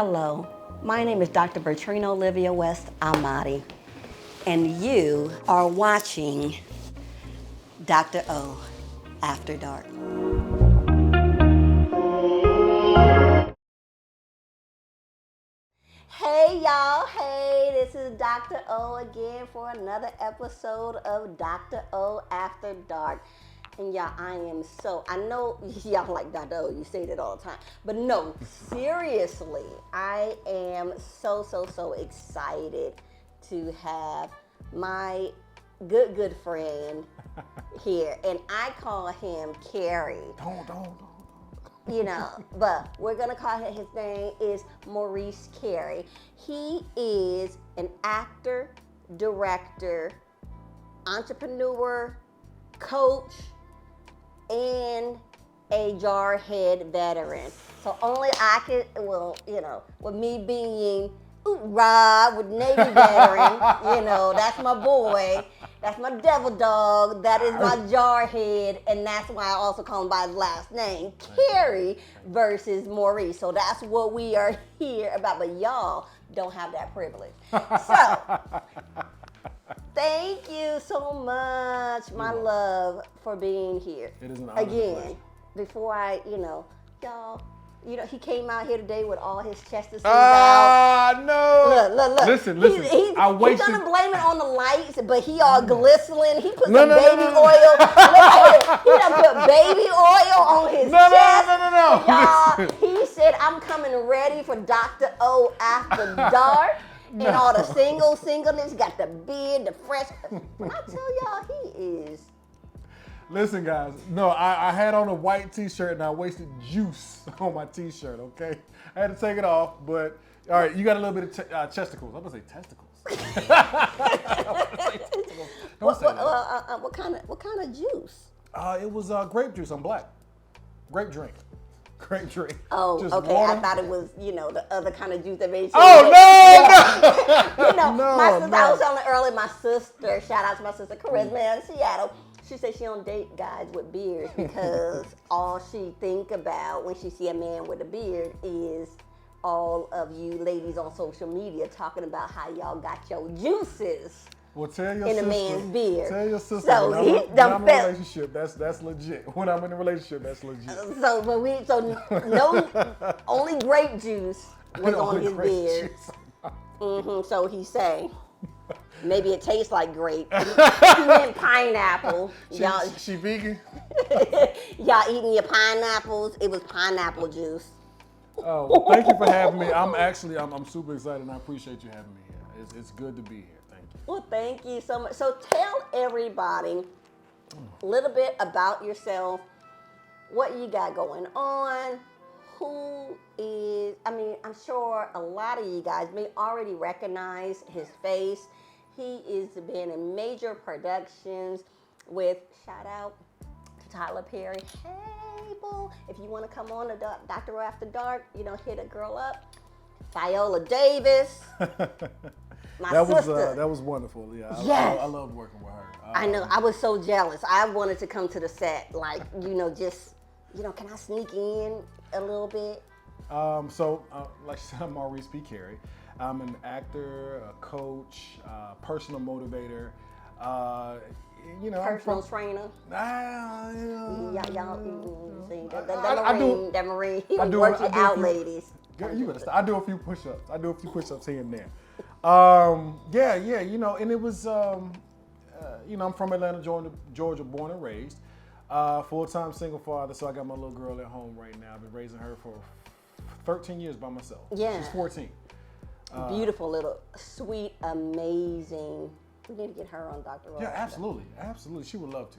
Hello, my name is Dr. Bertrina Olivia West Amati, and you are watching Dr.O After Dark. Hey y'all, hey, this is Dr. O again for another episode of Dr.O After Dark. And y'all, I know y'all like Dr. O, you say that all the time. But no, seriously, I am so excited to have my good friend here. And I call him Carrie. Don't. You know, but we're gonna call him, his name is Maurice Carey. He is an actor, director, entrepreneur, coach, and a jarhead veteran. So only I could, with me being with Navy veteran, that's my boy. That's my devil dog. That is my jarhead, and that's why I also call him by his last name, Carey versus Maurice. So that's what we are here about. But y'all don't have that privilege. So thank you so much, my love, for being here. It is an honor. Again, before y'all. He came out here today with all his Chesterfields out. Ah, no. Look. Listen. He's gonna blame it on the lights, but he all glistening. He put some baby oil. He done put baby oil on his chest. No. Y'all, he said, I'm coming ready for Dr. O After Dark. And all the singleness, got the beard, the fresh. When I tell y'all, he is. Listen, guys. No, I had on a white T-shirt and I wasted juice on my T-shirt. Okay, I had to take it off. But all right, you got a little bit of chesticles. I'm gonna say testicles. What kind of juice? It was grape juice. I'm black. Grape drink. Oh, just okay. water. I thought it was, the other kind of juice that made you. Oh, no! My sister, I was telling earlier, my sister, shout out to my sister Charisma in Seattle. She said she don't date guys with beards because all she think about when she see a man with a beard is all of you ladies on social media talking about how y'all got your juices. Well, tell your in sister, a man's beard. Tell your sister So when he I'm in a relationship, that's legit. When I'm in a relationship, that's legit. Only grape juice was on his beard. So he's saying maybe it tastes like grape. He meant pineapple. She vegan? Y'all eating your pineapples? It was pineapple juice. Oh, well, thank you for having me. I'm super excited and I appreciate you having me here. It's good to be here. Thank you. Well, thank you so much. So tell everybody a little bit about yourself, what you got going on, I'm sure a lot of you guys may already recognize his face. He is been in major productions with, shout out to Tyler Perry. Hey, boo, if you want to come on to Dr. O After Dark, hit a girl up. Viola Davis. My sister. That was wonderful. Yeah, yes. I loved working with her. I know. I was so jealous. I wanted to come to the set, can I sneak in a little bit? Like I said, I'm Maurice P. Carey. I'm an actor, a coach, personal motivator. Personal trainer. That Marine. He works you out, ladies. Girl, you better stop. I do a few push-ups here and there. And it was, I'm from Atlanta, Georgia, born and raised. Full-time single father, so I got my little girl at home right now. I've been raising her for 13 years by myself. Yeah. She's 14. Beautiful little, sweet, amazing. We need to get her on Dr. O. Yeah, absolutely. She would love to.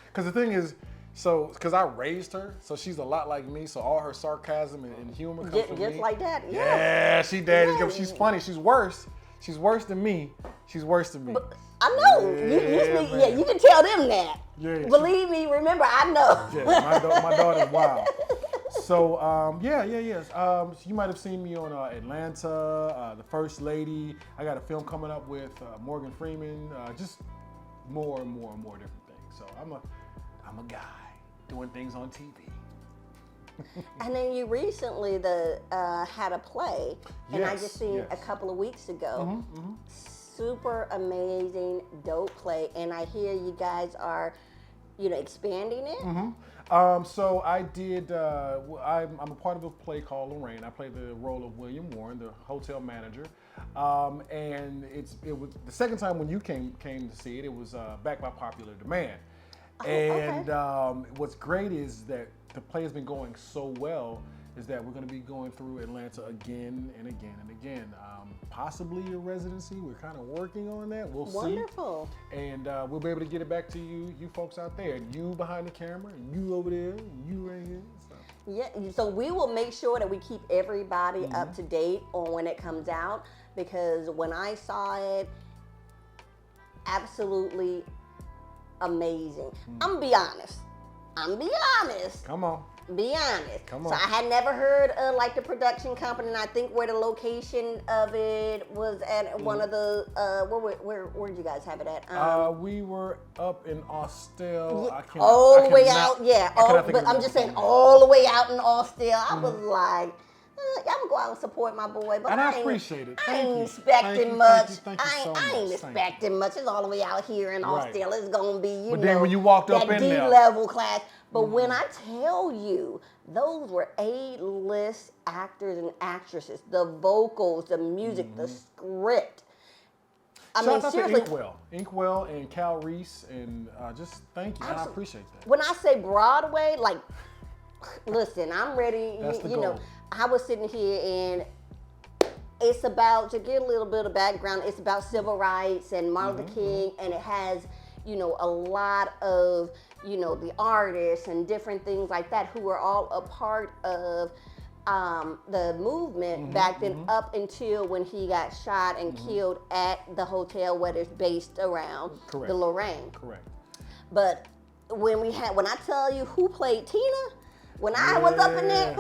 Because the thing is, because I raised her, so she's a lot like me, so all her sarcasm and humor comes from me. Just like that, yeah. She's funny. She's worse. She's worse than me. But I know. You can tell them that. Yeah. Believe me, remember, I know. Yeah, my daughter's wild. So, you might have seen me on Atlanta, The First Lady. I got a film coming up with Morgan Freeman, just more and more different things. So I'm a guy doing things on TV. And then you recently had a play, and I just seen a couple of weeks ago. Super amazing, dope play, and I hear you guys are, expanding it. So I did. I'm a part of a play called Lorraine. I play the role of William Warren, the hotel manager, and it was the second time when you came to see it. It was back by popular demand. And what's great is that the play has been going so well is that we're going to be going through Atlanta again and again and again. Possibly a residency. We're kind of working on that. We'll see. Wonderful. And we'll be able to get it back to you folks out there. You behind the camera, and you over there, and you right here. So. Yeah, so we will make sure that we keep everybody up to date on when it comes out, because when I saw it, absolutely amazing. I'm gonna be honest. Come on. Be honest. Come on. So I had never heard of like the production company, and I think where the location of it was at one of the where did you guys have it at? We were up in Austell. All the way out, yeah. But I'm just saying, all the way out in Austell. I was like, I'm gonna go out and support my boy, but and I appreciate it. I ain't expecting much. I ain't much. expecting much. It's all the way out here in Austell. It's gonna be, But then when you walked up that in there, D-level class. But when I tell you, those were A-list actors and actresses. The vocals, the music, the script. I mean, seriously. Inkwell and Cal Reese, and just thank you. And I appreciate that. When I say Broadway, like, listen, I'm ready. That's the you goal. know, I was sitting here, and it's about, to get a little bit of background, it's about civil rights and Martin Luther King, and it has, a lot of, the artists and different things like that who were all a part of the movement back then, up until when he got shot and killed at the hotel where it's based around, the Lorraine. Correct. But when I tell you who played Tina, when I was up in there,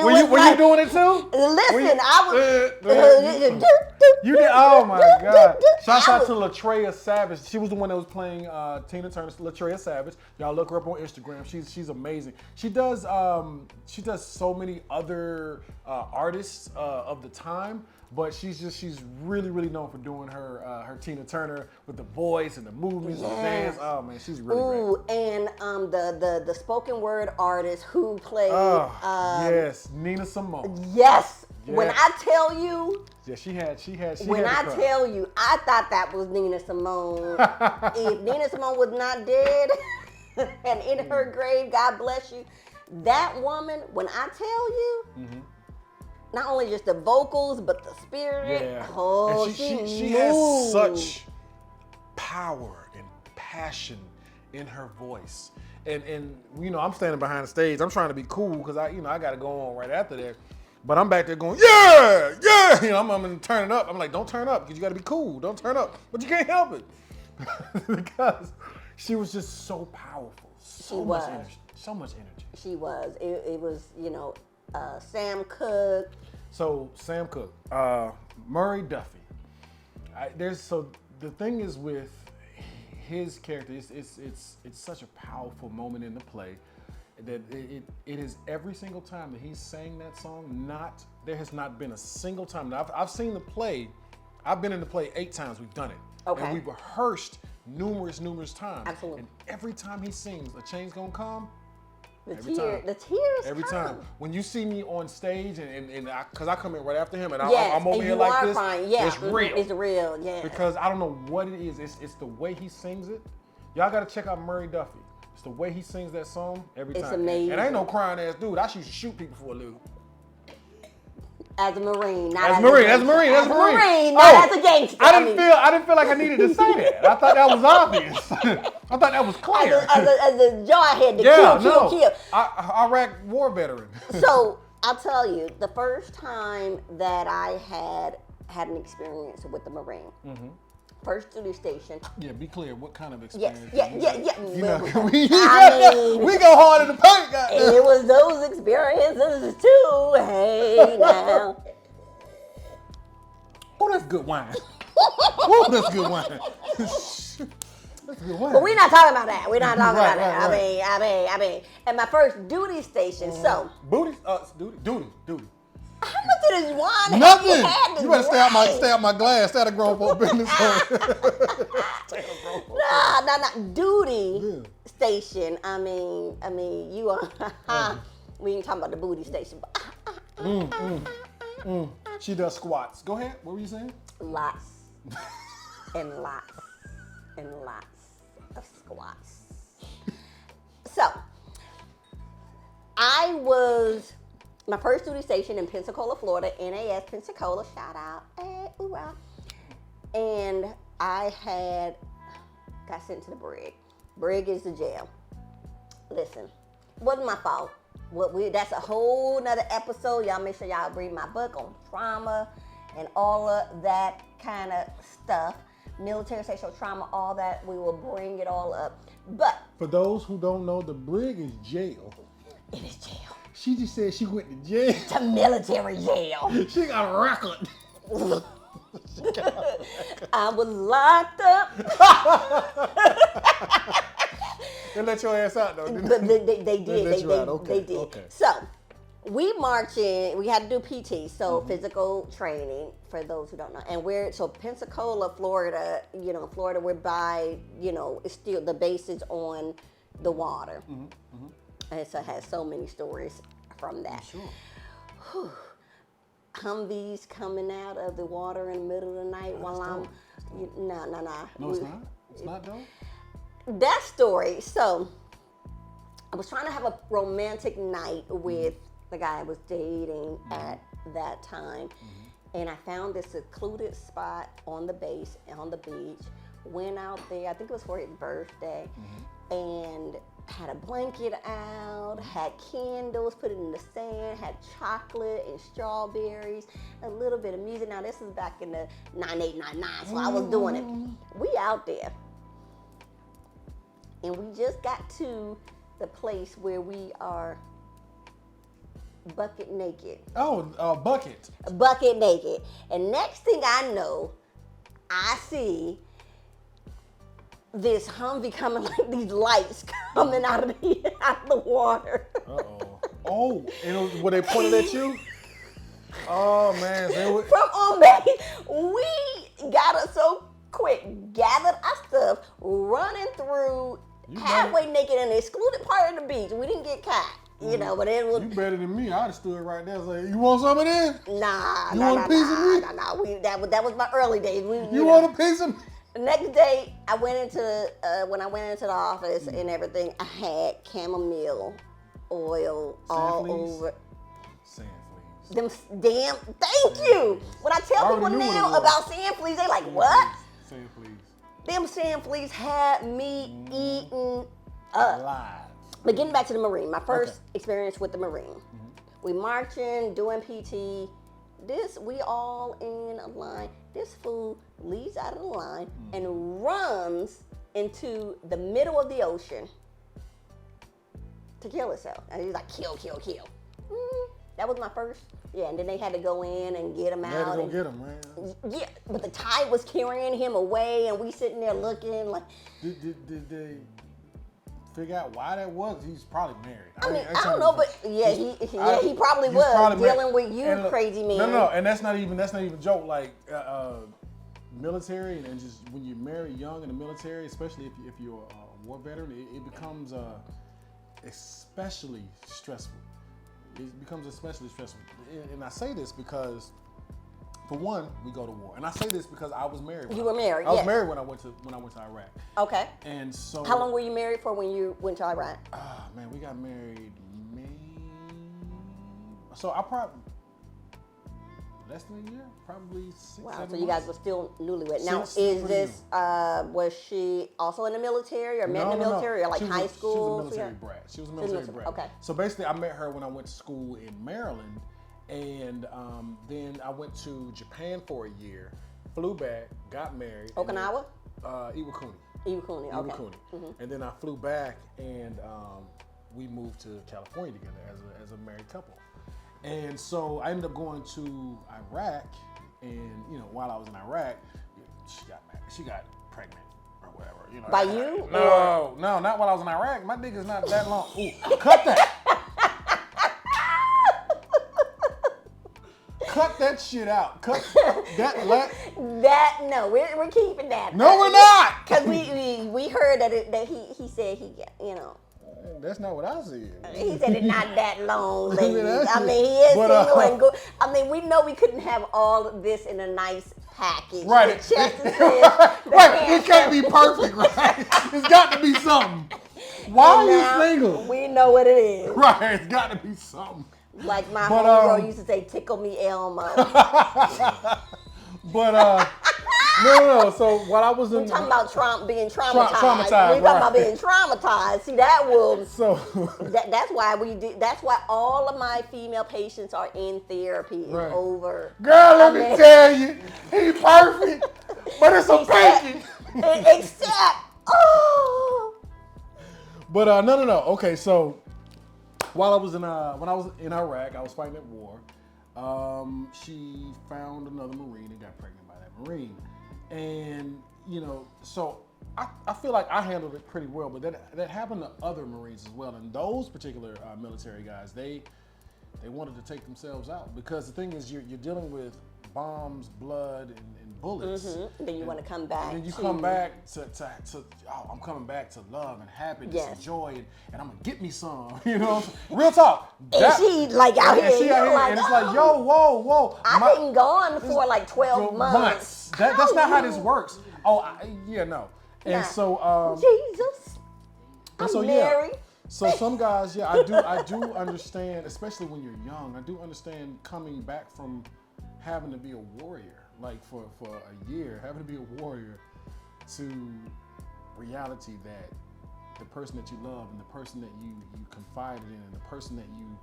were you doing it too? Listen, I was. You did. Oh my God! Shouts out to Latreia Savage. She was the one that was playing Tina Turner. Latreia Savage. Y'all look her up on Instagram. She's amazing. She does so many other artists of the time. But she's really known for doing her Tina Turner with the voice and the movements and the dance. Oh man, she's really great. And the spoken word artist who played yes, Nina Simone. Yes. When I tell you, she had. When I tell you, I thought that was Nina Simone. If Nina Simone was not dead and in her grave, God bless you. That woman, when I tell you. Not only just the vocals, but the spirit. Yeah. Oh, and she has such power and passion in her voice. And I'm standing behind the stage. I'm trying to be cool because I got to go on right after that. But I'm back there going, yeah. I'm gonna turn it up. I'm like, don't turn up because you got to be cool. Don't turn up, but you can't help it because she was just so powerful. So much energy. She was. It was. Sam Cooke. So Sam Cooke, Murray Duffy. The thing is with his character, it's such a powerful moment in the play that it is every single time that he's sang that song. There has not been a single time. Now I've seen the play. I've been in the play 8 times. We've done it. Okay. And we've rehearsed numerous times. Absolutely. And every time he sings, a change gonna come. The tears every come. time. When you see me on stage, and because I come in right after him, and I'm over here like this, crying. Yeah. It's real. It's real, yeah. Because I don't know what it is. It's the way he sings it. Y'all got to check out Murray Duffy. It's the way he sings that song every time. It's amazing. And I ain't no crying ass dude. I used to shoot people for a living. As a Marine, not as as a Marine. As a Marine, not as a gangster. I didn't feel like I needed to say that. I thought that was obvious. I thought that was clear. As a jarhead to kill. Iraq war veteran. So I'll tell you, the first time that I had an experience with the Marine, first studio station. Yeah, be clear. What kind of experience? Yeah. We go hard in the paint, goddamn. And it was those experiences too. Hey now. Oh, that's good wine. Oh, that's good wine. What? But we're not talking about that. We're not talking Right, about that. right, I mean, at my first duty station, so. Booty? Duty. How much of this wine Nothing. have you had You better drink? stay out my glass. Stay out of grown folk business. No. Duty station. I mean, you are. We ain't talking about the booty station. She does squats. Go ahead. What were you saying? Lots and lots and lots of squats. So, I was my first duty station in Pensacola, Florida, NAS Pensacola, shout out, hey, ooh-ah. And I got sent to the brig. Brig is the jail. Listen, wasn't my fault. That's a whole nother episode. Y'all make sure y'all read my book on trauma and all of that kind of stuff. Military sexual trauma, all that. We will bring it all up. But for those who don't know, the brig is jail. It is jail. She just said she went to jail. To military jail. She got a record. I was locked up. They let your ass out though, didn't But they? they did. They did. Okay. They did. Okay. So we march in. We had to do PT, so physical training for those who don't know. And so Pensacola, Florida. Florida. We're by. It's still the base is on the water, and so it has so many stories from that. Sure. Whew. Humvees coming out of the water in the middle of the night while I'm. No. No, it's not. It's not though. That story. So I was trying to have a romantic night with the guy I was dating at that time. And I found this secluded spot on the base, on the beach. Went out there, I think it was for his birthday, and had a blanket out, had candles, put it in the sand, had chocolate and strawberries, a little bit of music. Now this is back in the 9899, so I was doing it. We out there. And we just got to the place where we are bucket naked. Oh, bucket. Bucket naked. And next thing I know, I see this Humvee coming, like these lights coming out of the water. Uh-oh. Oh, and were they pointed at you? Oh, man. From on base, we got us so quick, gathered our stuff, running through halfway naked in the excluded part of the beach. We didn't get caught, but it was. You better than me. I'd have stood right there and said, "You want some of this? Nah. You want a piece of me? Nah. That was my early days. You want a piece of me?" The next day, I went into when I went into the office and everything. I had chamomile oil all over. Sand fleas. Them damn. Thank you. When I tell people now about sand fleas, they like, what? Sand fleas. Them sand fleas had me eaten up. Live. But getting back to the Marine, my first experience with the Marine. We marching, doing PT. We all in a line. This fool leaves out of the line and runs into the middle of the ocean to kill himself. And he's like, kill. That was my first. Yeah, and then they had to go in and get him out. They had to go get him, man. Yeah, but the tide was carrying him away, and we sitting there looking like. Did they figure out why that was? He's probably married. I don't know, but he probably was dealing with you, crazy man. No, and that's not even a joke. Like military and just when you're married young in the military, especially if you're a war veteran, it becomes especially stressful. It becomes especially stressful, and I say this because, for one, we go to war, and I say this because I was married. You were married. I was married when I went to Iraq. Okay. And so. How long were you married for when you went to Iraq? Man, we got married May. So I probably less than a year, probably 6. Wow. 7 So you guys months. were still newlywed. Now, Still is this was she also in the military or met in the military or like high school? She was a military brat. She was a military brat. Okay. So basically, I met her when I went to school in Maryland, and then I went to Japan for a year, flew back, got married. Okinawa? Iwakuni. Iwakuni. Okay. Iwakuni. And then I flew back, and we moved to California together as a married couple. And so I ended up going to Iraq, and while I was in Iraq, she got pregnant from whatever. You know. By you? No, not while I was in Iraq. My dick is not that long. Ooh, cut that. Cut that shit out. Cut that. No, we're keeping that. No, we're not. Because we heard that he said he got, you know. That's not what I said. He said it's not that long, ladies. I I mean, he is single and good. I mean, we know we couldn't have all of this in a nice package. Right. Right. It can't be perfect, right? It's got to be something. Why are you single? We know what it is. Right. It's got to be something. Like my homegirl used to say, "Tickle me, Elmo." But no. So while I was in, we're talking about being traumatized. Traumatized. We're talking about being traumatized. See, that will. So that's why we did. That's why all of my female patients are in therapy. Right. Over. Girl, let me tell you, he's perfect, but it's a pinky. Except, oh. But no. Okay, so while I was when I was in Iraq, I was fighting at war. She found another Marine and got pregnant by that Marine, and you know, so I feel like I handled it pretty well, but that happened to other Marines as well, and those particular military guys, they wanted to take themselves out because the thing is, you're dealing with bombs, blood, and bullets. Mm-hmm. Then you want to come back. And then you come back to I'm coming back to love and happiness and joy, and I'm gonna get me some, you know. Real talk. And she like out here, and it's like, yo, whoa. I've been gone for like 12 months. That's not how this works. Oh, no. And so, Jesus, I'm married. So some guys, I do understand, especially when you're young. I do understand coming back from having to be a warrior, like for a year, having to be a warrior, to reality that the person that you love and the person that you confided in and the person that you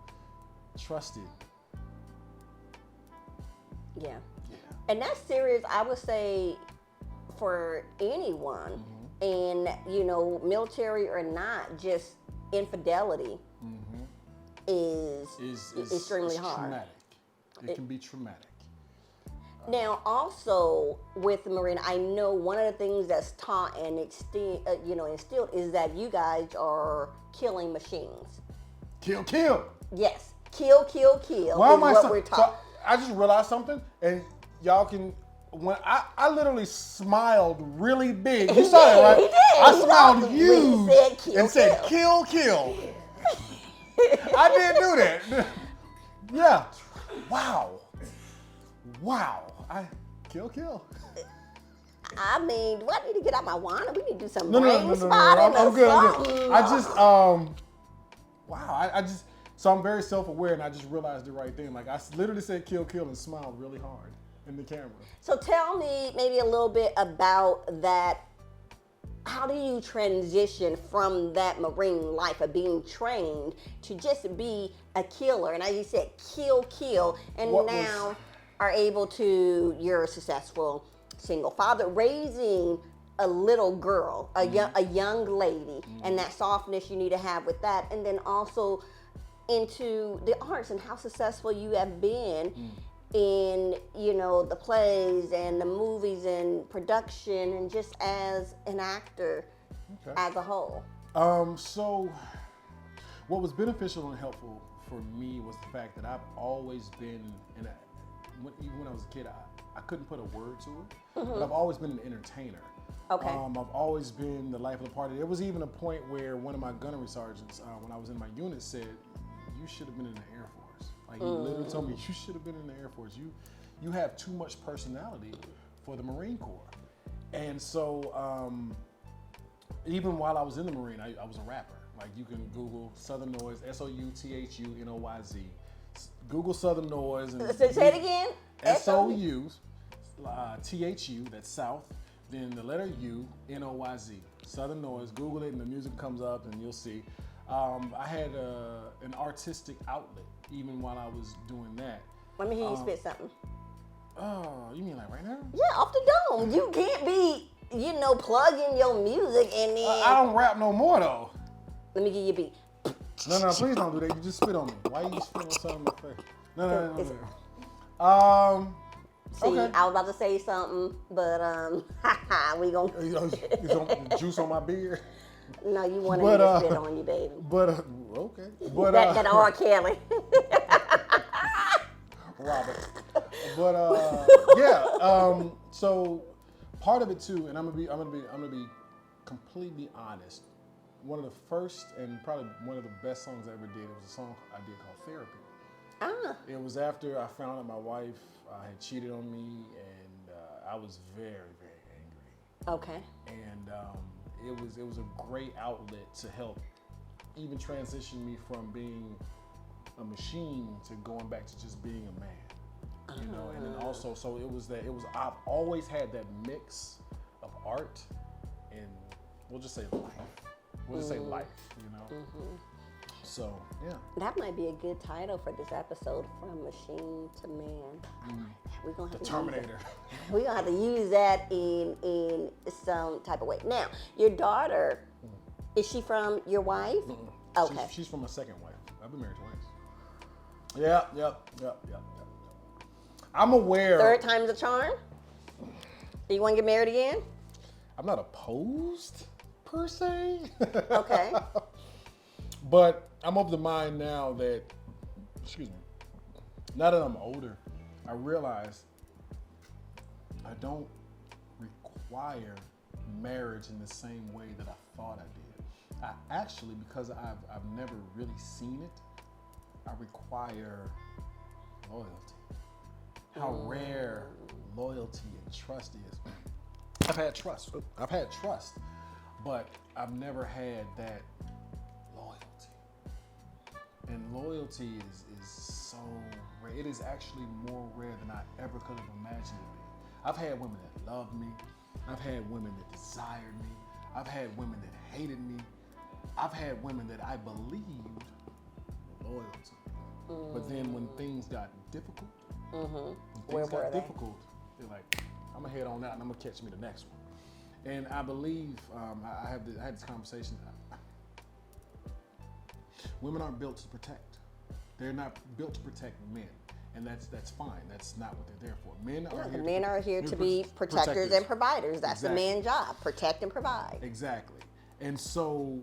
trusted. Yeah. And that's serious, I would say, for anyone, and you know, military or not, just infidelity is extremely hard. Traumatic. It can be traumatic. Now, also with the Marine, I know one of the things that's taught and instilled is that you guys are killing machines. Kill. Yes, kill. Why am I we're taught. So I just realized something, and y'all can. When I literally smiled really big. You saw it, right? He did. I smiled huge and said, kill. "Kill." I did do that. Yeah. Wow. I kill. I mean, do I need to get out my wand? We need to do some No. brain spotting I'm or good. something. I just I just so I'm very self-aware, and I just realized the right thing. Like I literally said kill and smiled really hard in the camera. So tell me maybe a little bit about that. How do you transition from that Marine life of being trained to just be a killer? And as you said, kill, and now are able to, you're a successful single father, raising a little girl, a young lady, and that softness you need to have with that, and then also into the arts and how successful you have been in, you know, the plays and the movies and production and just as an actor as a whole. So what was beneficial and helpful for me was the fact that I've always been even when I was a kid, I couldn't put a word to it, but I've always been an entertainer. Okay. I've always been the life of the party. There was even a point where one of my gunnery sergeants, when I was in my unit, said, "You should have been in the Air Force." Like he literally told me, "You should have been in the Air Force. You have too much personality for the Marine Corps." And so even while I was in the Marine, I was a rapper. Like you can Google Southern Noise, SOUTHUNOYZ. Google Southern Noise. And say it again. SOU, THU, that's South, then the letter U, NOYZ. Southern Noise. Google it and the music comes up and you'll see. I had an artistic outlet even while I was doing that. Let me hear you spit something. Oh, you mean like right now? Yeah, off the dome. You can't be, plugging your music and then. I don't rap no more though. Let me give you a beat. No, please don't do that. You just spit on me. Why you spit on something in my face? No. See, Okay. I was about to say something, but we gonna. You know, juice on my beard. No, you wanted me to spit on you, baby. But okay. But That R. Kelly. Robert. But yeah. So part of it too, and I'm gonna be completely honest. One of the first and probably one of the best songs I ever did. It was a song I did called Therapy. Ah. It was after I found out my wife had cheated on me, and I was very, very angry. Okay. And it was a great outlet to help even transition me from being a machine to going back to just being a man. You know, and then also, so I've always had that mix of art and we'll just say life. We'll just say life, you know. So yeah. That might be a good title for this episode, From Machine to Man. We're gonna have The to Terminator. We're gonna have to use that in some type of way. Now, your daughter, is she from your wife? Okay. She's from my second wife. I've been married twice. Yep. I'm aware. Third time's a charm? Do you want to get married again? I'm not opposed per se. Okay. But I'm of the mind now that, now that I'm older, I realize I don't require marriage in the same way that I thought I did. I actually, because I've never really seen it, I require loyalty. How rare loyalty and trust is. I've had trust, but I've never had that loyalty. And loyalty is so rare. It is actually more rare than I ever could have imagined it being. I've had women that loved me. I've had women that desired me. I've had women that hated me. I've had women that I believed were loyal to me. But then when things got difficult, they're like, I'm gonna head on out and I'm gonna catch me the next one. And I believe I had this conversation. Women aren't built to protect. They're not built to protect men, and that's fine. That's not what they're there for. Men are here to be protectors and providers. That's Exactly. the man's job: protect and provide. Exactly. And so,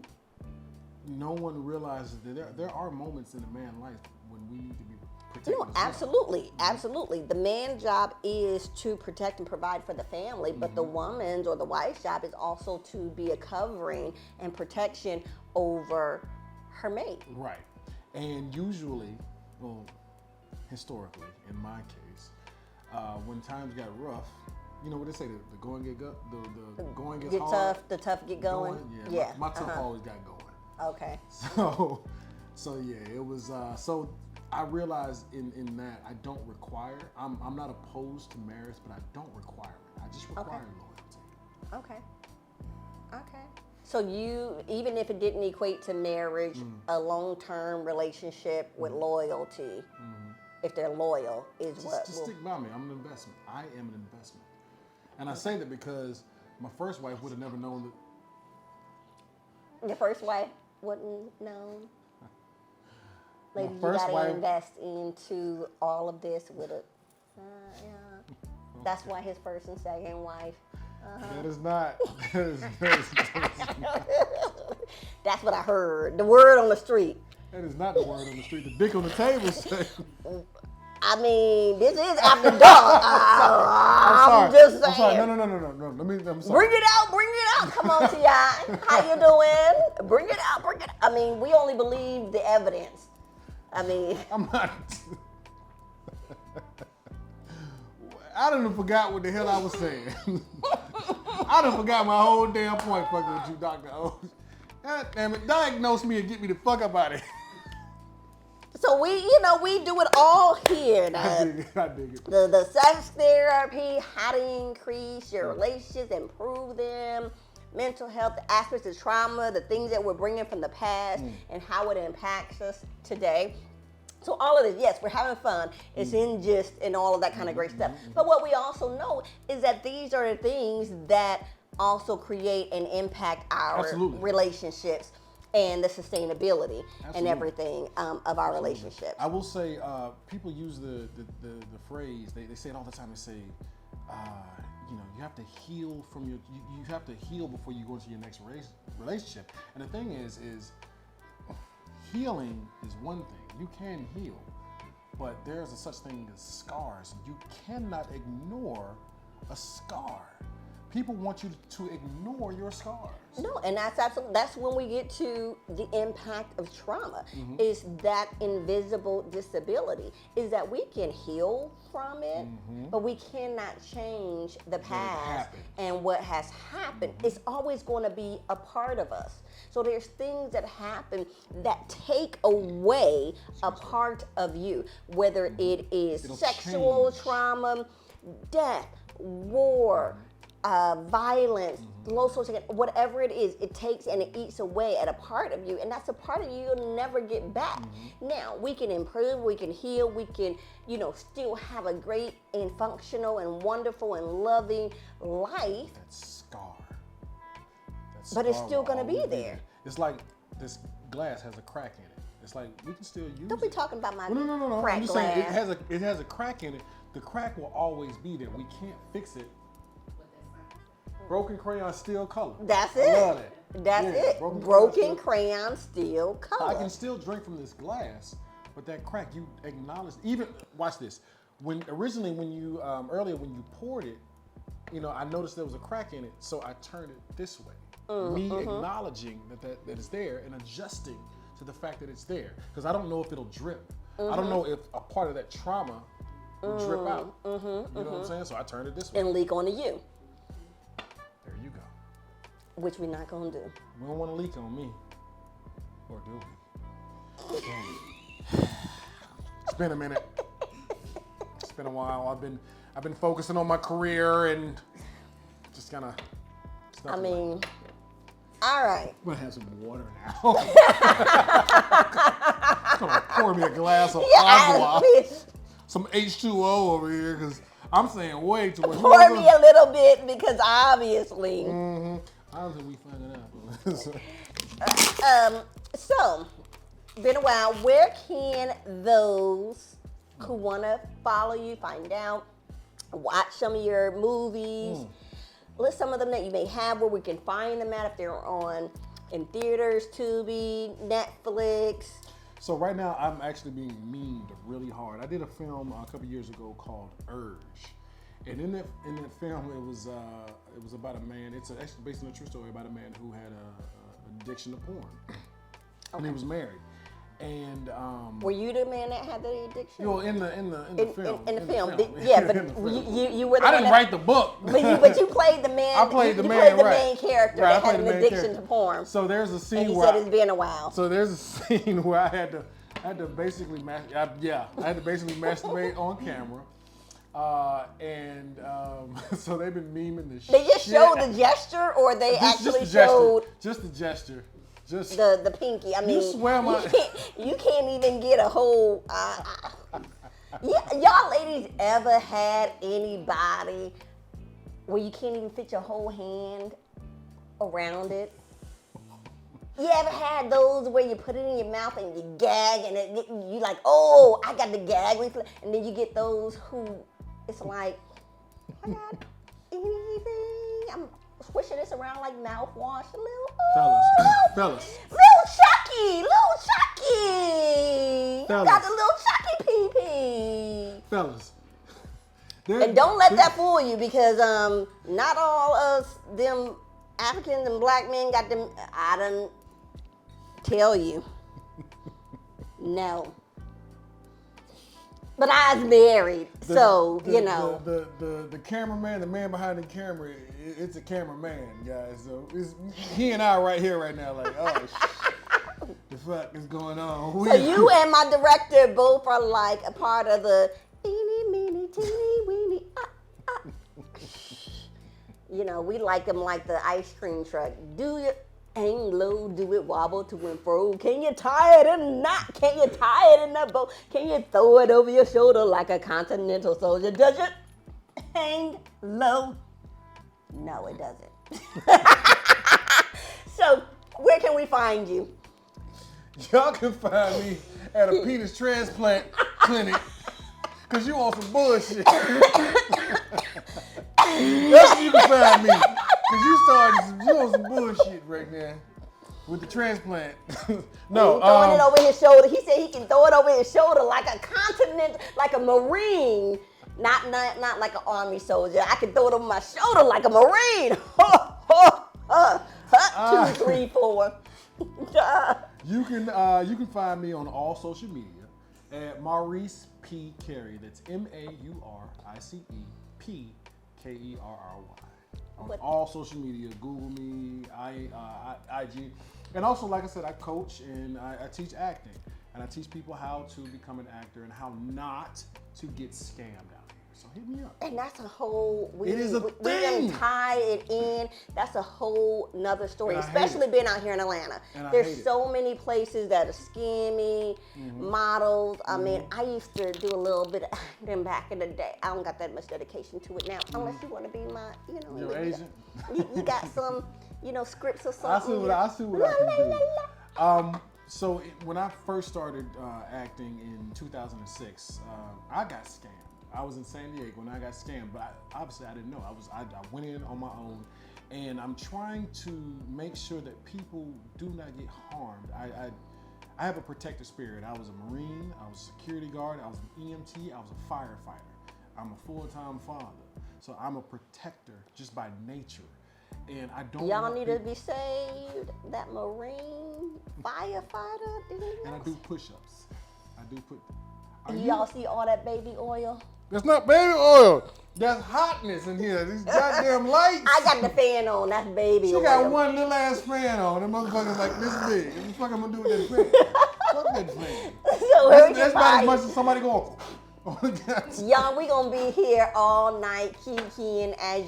no one realizes that there are moments in a man's life when we need to be protected. No, as well. absolutely. The man's job is to protect and provide for the family, but the woman's or the wife's job is also to be a covering and protection over her mate. Right. And usually, well, historically, in my case, when times got rough, you know what they say, the going get the going gets hard. Tough, the tough get going. Yeah. My tough always got going. Okay. So yeah, it was. So I realized in that I don't require. I'm not opposed to marriage, but I don't require it. I just require loyalty. Okay. So you, even if it didn't equate to marriage, a long-term relationship with loyalty, if they're loyal, is Just stick by me. I'm an investment. I am an investment. And I say that because my first wife would have never known that. Your first wife wouldn't know. Lady, you first gotta wife- invest into all of this with a. That's why his first and second wife. That is not. That's what I heard. The word on the street. That is not the word on the street. The dick on the table says. I mean, this is after dark. I'm just saying. I'm sorry. No. I'm sorry. Bring it out. Come on, T.I. How you doing? Bring it out. I mean, we only believe the evidence. I mean. I'm not. I done forgot what the hell I was saying. I done forgot my whole damn point fucking with you, Dr.O. God damn it. Diagnose me and get me the fuck up out of here. So we do it all here. I dig it. The sex therapy, how to increase your relationships, improve them, mental health, the aspects of trauma, the things that we're bringing from the past, and how it impacts us today. So all of this, yes, we're having fun. It's in gist and all of that kind of great stuff. But what we also know is that these are the things that also create and impact our relationships. and the sustainability and Absolutely. everything of our relationship. I will say, people use the phrase. They say it all the time. They say, you have to heal from your. You have to heal before you go into your next relationship. And the thing is healing is one thing. You can heal, but there's a such thing as scars. You cannot ignore a scar. People want you to ignore your scars. No, and that's when we get to the impact of trauma. Is that invisible disability? Is that we can heal from it, but we cannot change the past and what has happened. It's always going to be a part of us. So there's things that happen that take away a part of you, whether it is sexual trauma, death, war, violence, low social, whatever it is, it takes and it eats away at a part of you, and that's a part of you you'll never get back. Now, we can improve, we can heal, we can, still have a great and functional and wonderful and loving life. That scar. But it's still going to be there. It's like this glass has a crack in it. It's like we can still use it. Don't be talking about my No. crack I'm just glass. saying it has a crack in it. The crack will always be there. We can't fix it. Broken crayon, still color. That's it. I love that. That's it. Broken crayon, still color. I can still drink from this glass, but that crack, you acknowledge. Even watch this. Originally when you earlier when you poured it, I noticed there was a crack in it, so I turned it this way. Me acknowledging that it's there and adjusting to the fact that it's there, because I don't know if it'll drip. I don't know if a part of that trauma will drip out. You know what I'm saying? So I turned it this way. And leak onto you. There you go. Which we're not gonna do. We don't want to leak on me, or do we? It's been a minute. It's been a while. I've been focusing on my career and just kind of. All right. I'm gonna have some water now. Come on, pour me a glass of agua, some H2O over here, because I'm saying way too much. Pour me a little bit, because obviously. I don't think we find it out. So, been a while. Where can those who want to follow you, find out, watch some of your movies, list some of them that you may have, where we can find them at, if they're on in theaters, Tubi, Netflix? So right now, I'm actually being memed really hard. I did a film a couple years ago called Urge, and in that film, it was about a man. It's actually based on a true story about a man who had an addiction to porn, and he was married. And were you the man that had the addiction? Well, in the film. In the film. Yeah, but you were the I man didn't write the book. But you played the man. I played the you man, played the right. main character Right, that had an addiction to porn. So there's a scene And you where said it's been a while. So there's a scene where I had to basically masturbate on camera. So they've been memeing the shit. They just showed the gesture, or they actually showed just the gesture. Just the pinky. I mean, you swear you can't even get a whole. Y'all ladies ever had anybody where you can't even fit your whole hand around it? You ever had those where you put it in your mouth and you gag, and you like, oh, I got the gag reflex, and then you get those who it's like, I got anything. I'm swishing this around like mouthwash. Fellas. Little Chucky. You got the little Chucky pee-pee. Fellas. And don't let that fool you, because not all us them Africans and black men got them. I done tell you. No. But I was married, so you know. The cameraman, the man behind the camera, it's a cameraman, guys. So he and I right here, right now, like, oh, the fuck is going on? So you and my director both are like a part of the eeny, meeny, teeny, weeny, You know, we like them like the ice cream truck. Do you hang low, do it wobble to and fro? Can you tie it in a knot? Can you tie it in a bow? Can you throw it over your shoulder like a continental soldier? Does it hang low? No, it doesn't. So Where can we find you? Y'all can find me at a penis transplant clinic because you on some bullshit. That's where you can find me because you on some bullshit right now with the transplant. No, Throwing it over his shoulder. He said he can throw it over his shoulder like a continent, like a Marine. Not like an Army soldier. I can throw it over my shoulder like a Marine. 2, 3, 4. You can find me on all social media at Maurice P. Carey. That's MauricePKerry. On all social media, Google me, IG. And also, like I said, I coach and I teach acting. And I teach people how to become an actor and how not to get scammed out here. So hit me up. And that's a whole, It is a we're thing. gonna tie it in. That's a whole nother story, And I hate especially it. being out here in Atlanta. And I hate There's it. so many places that are scammy, models. I mean, I used to do a little bit of acting back in the day. I don't got that much dedication to it now, unless you want to be my, Your agent? You got some, scripts or I something. see what I can do. So when I first started acting in 2006, I got scammed. I was in San Diego and I got scammed, but obviously I didn't know. I went in on my own, and I'm trying to make sure that people do not get harmed. I have a protective spirit. I was a Marine, I was a security guard, I was an EMT, I was a firefighter. I'm a full-time father, so I'm a protector just by nature. And I don't. Y'all need to be saved. That Marine firefighter. And I do push-ups. Y'all see all that baby oil? That's not baby oil. That's hotness in here. These goddamn lights. I got the fan on. That's baby oil. She got one little ass fan on. Them motherfuckers like this big. What the fuck I'm gonna do with that fan? Fuck that fan. So That's about as much as somebody going. Y'all, we gonna be here all night, kikiing as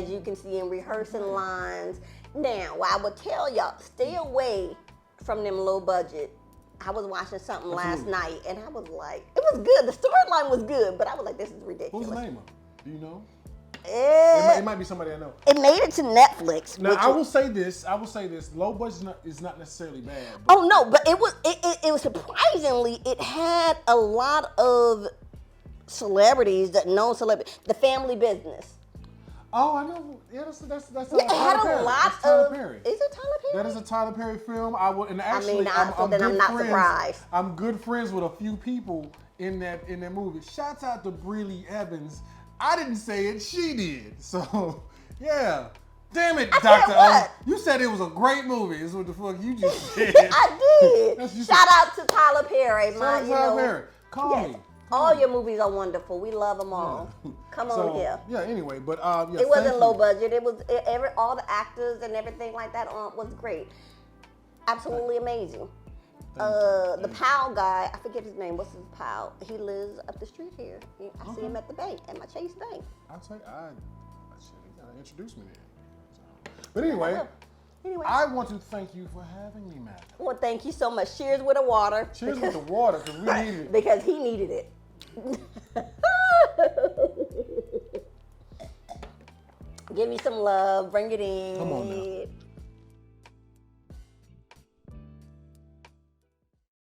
you can see, and rehearsing lines. Now, I would tell y'all, stay away from them low budget. I was watching something last night, and I was like, it was good. The storyline was good, but I was like, this is ridiculous. What's the name of it? Do you know? It It might be somebody I know. made it to Netflix. Now I will say this. Low budget is not necessarily bad. But Oh no, but it was surprisingly, it had a lot of celebrities, known celebrities. The Family Business. Oh, I know. Yeah, that's It had a lot of. Perry. Is it Tyler Perry? That is a Tyler Perry film. I'm not surprised. I'm good friends with a few people in that movie. Shouts out to Breely Evans. I didn't say it, she did. So yeah. Damn it, Dr. O. You said it was a great movie. Is what the fuck you just said. I did. Shout out to Tyler Perry. Tyler Perry. Call me. All your movies are wonderful. We love them all. Yeah. Come on here. Yeah. Anyway, but it wasn't low budget. It was all the actors and everything like that was great. Absolutely amazing. The pal guy, I forget his name. What's his pal? He lives up the street here. I see him at the bank, at my Chase Bank. I'll say, you gotta introduce me there. But anyway, I want to thank you for having me, Matt. Well, thank you so much. Cheers with the water. Cheers with the water, because we needed it. Because he needed it. Give me some love. Bring it in. Come on now.